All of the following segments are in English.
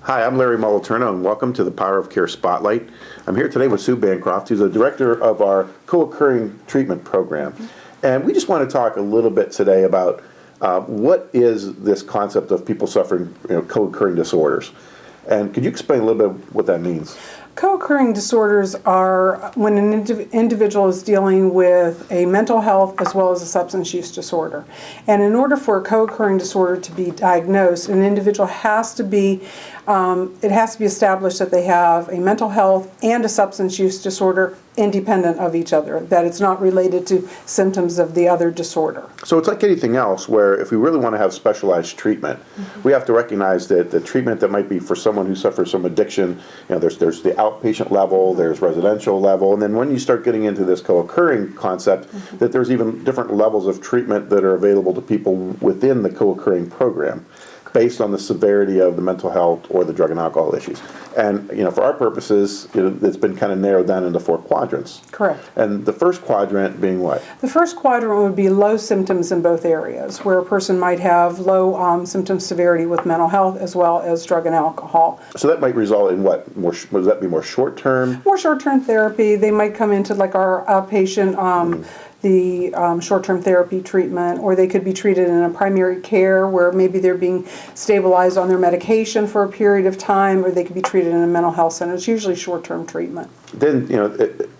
Hi, I'm Larry Moliterno, and welcome to the Power of Care Spotlight. I'm here today with Sue Bancroft, who's the director of our co-occurring treatment program. And we just want to talk a little bit today about what is this concept of people suffering co-occurring disorders. And could you explain a little bit what that means? Co-occurring disorders are when an individual is dealing with a mental health as well as a substance use disorder. And in order for a co-occurring disorder to be diagnosed, an individual has to be, it has to be established that they have a mental health and a substance use disorder independent of each other, that it's not related to symptoms of the other disorder. So it's like anything else where if we really want to have specialized treatment, we have to recognize that the treatment that might be for someone who suffers from addiction, there's the outpatient level, there's residential level, and then when you start getting into this co-occurring concept, that there's even different levels of treatment that are available to people within the co-occurring program based on the severity of the mental health or the drug and alcohol issues. And for our purposes, it's been kind of narrowed down into 4 quadrants. Correct. And the first quadrant being what? The first quadrant would be low symptoms in both areas, where a person might have low symptom severity with mental health as well as drug and alcohol. So that might result in what? Would that be more short-term? More short-term therapy. They might come into like our outpatient the short-term therapy treatment, or they could be treated in a primary care where maybe they're being stabilized on their medication for a period of time, or they could be treated in a mental health center. It's usually short-term treatment. Then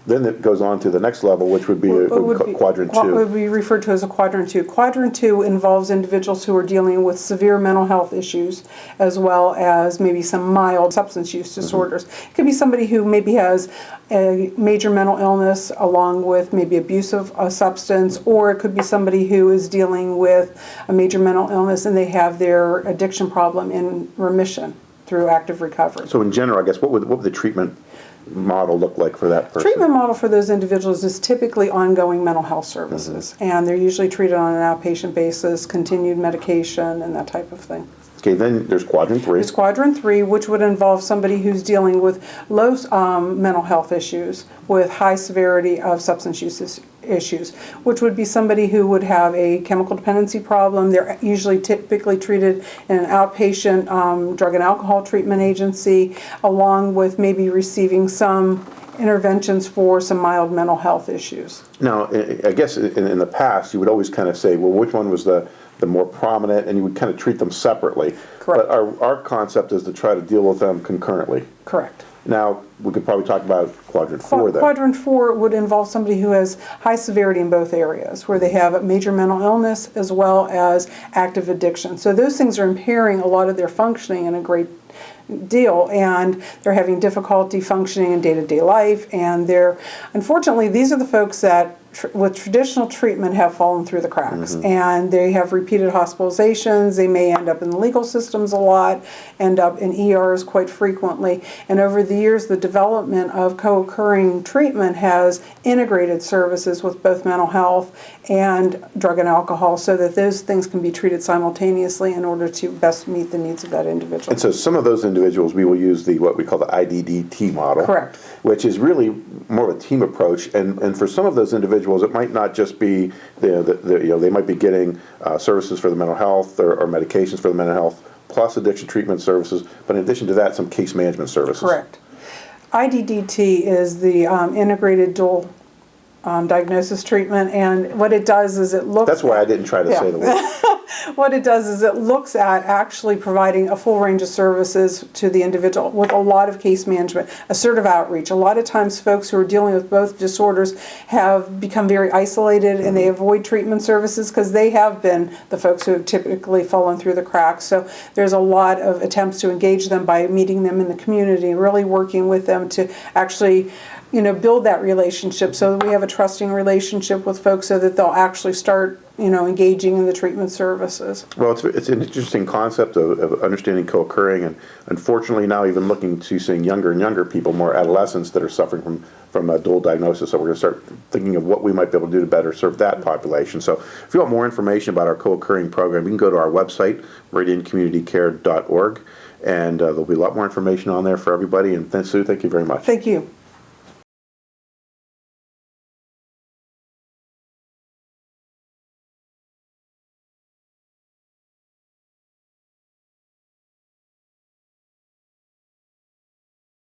then it goes on to the next level, which would be quadrant 2. What would be referred to as a quadrant 2. Quadrant 2 involves individuals who are dealing with severe mental health issues as well as maybe some mild substance use disorders. It could be somebody who maybe has a major mental illness along with maybe abuse of a substance, or it could be somebody who is dealing with a major mental illness and they have their addiction problem in remission through active recovery. So in general, I guess, what would the treatment model look like for that person? Treatment model for those individuals is typically ongoing mental health services, and they're usually treated on an outpatient basis, continued medication, and that type of thing. Okay, then there's quadrant 3. There's quadrant 3, which would involve somebody who's dealing with low mental health issues with high severity of substance use issues, which would be somebody who would have a chemical dependency problem. They're usually typically treated in an outpatient drug and alcohol treatment agency, along with maybe receiving some interventions for some mild mental health issues. Now, I guess in the past, you would always kind of say, well, which one was the more prominent, and you would kind of treat them separately. Correct. But our concept is to try to deal with them concurrently. Correct. Now, we could probably talk about quadrant 4 then. Quadrant 4 would involve somebody who has high severity in both areas, where they have a major mental illness as well as active addiction. So those things are impairing a lot of their functioning in a great deal, and they're having difficulty functioning in day-to-day life, and unfortunately, these are the folks that with traditional treatment have fallen through the cracks, and they have repeated hospitalizations. They may end up in the legal systems a lot, end up in ERs quite frequently, and over the years the development of co-occurring treatment has integrated services with both mental health and drug and alcohol so that those things can be treated simultaneously in order to best meet the needs of that individual. And so some of those individuals, we will use what we call the IDDT model. Correct. Which is really more of a team approach, and for some of those individuals, it might not just be they might be getting services for the mental health or medications for the mental health, plus addiction treatment services, but in addition to that, some case management services. Correct. IDDT is the integrated dual diagnosis treatment, and what it does is it looks... That's why I didn't try to say the word. What it does is it looks at actually providing a full range of services to the individual with a lot of case management, assertive outreach. A lot of times folks who are dealing with both disorders have become very isolated and they avoid treatment services because they have been the folks who have typically fallen through the cracks. So there's a lot of attempts to engage them by meeting them in the community, really working with them to actually build that relationship so that we have a trusting relationship with folks so that they'll actually start engaging in the treatment services. Well, it's an interesting concept of understanding co-occurring, and unfortunately now even looking to seeing younger and younger people, more adolescents that are suffering from a dual diagnosis. So we're going to start thinking of what we might be able to do to better serve that population. So if you want more information about our co-occurring program, you can go to our website, meridiancommunitycare.org, and there'll be a lot more information on there for everybody. And Sue, thank you very much. Thank you.